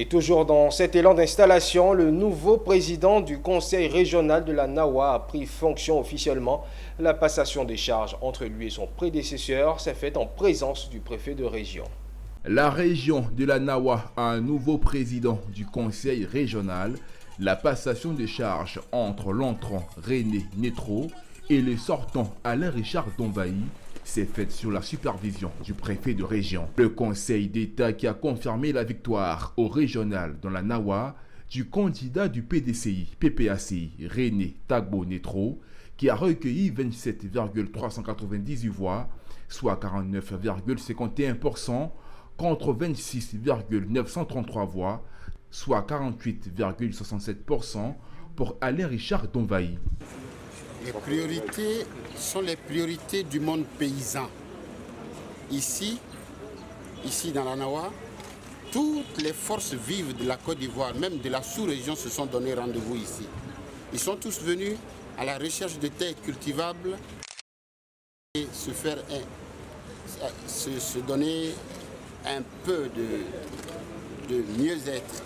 Et toujours dans cet élan d'installation, le nouveau président du conseil régional de la Nawa a pris fonction officiellement. La passation des charges entre lui et son prédécesseur s'est faite en présence du préfet de région. La région de la Nawa a un nouveau président du conseil régional. La passation des charges entre l'entrant René Netro et le sortant Alain-Richard Donvaï s'est faite sur la supervision du préfet de région. Le Conseil d'État qui a confirmé la victoire au régional dans la Nawa du candidat du PDCI-PPACI René Tagbo Netro qui a recueilli 27,398 voix, soit 49,51% contre 26,933 voix, soit 48,67% pour Alain-Richard Donvaï. Les priorités sont les priorités du monde paysan. Ici dans la Nawa, toutes les forces vives de la Côte d'Ivoire, même de la sous-région, se sont donné rendez-vous ici. Ils sont tous venus à la recherche de terres cultivables et se donner un peu de mieux-être.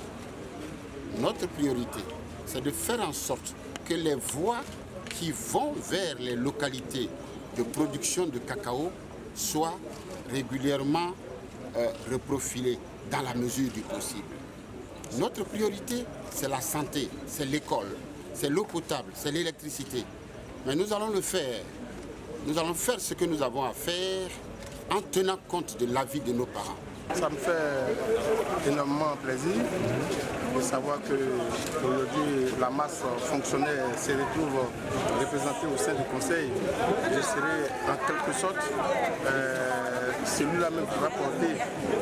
Notre priorité, c'est de faire en sorte que les voies qui vont vers les localités de production de cacao soient régulièrement reprofilées dans la mesure du possible. Notre priorité, c'est la santé, c'est l'école, c'est l'eau potable, c'est l'électricité. Mais nous allons le faire. Nous allons faire ce que nous avons à faire en tenant compte de l'avis de nos parents. Ça me fait énormément plaisir de savoir qu'aujourd'hui la masse fonctionnaire se retrouve représentée au sein du conseil. Je serai en quelque sorte celui-là même qui va porter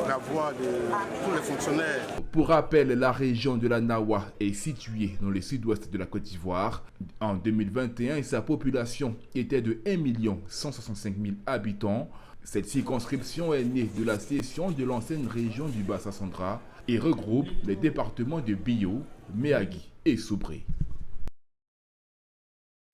la voix de tous les fonctionnaires. Pour rappel, la région de la Nawa est située dans le sud-ouest de la Côte d'Ivoire. En 2021, sa population était de 1 165 000 habitants. Cette circonscription est née de la cession de l'ancienne région du Bassa Central et regroupe les départements de Bio, Méagui et Soubré.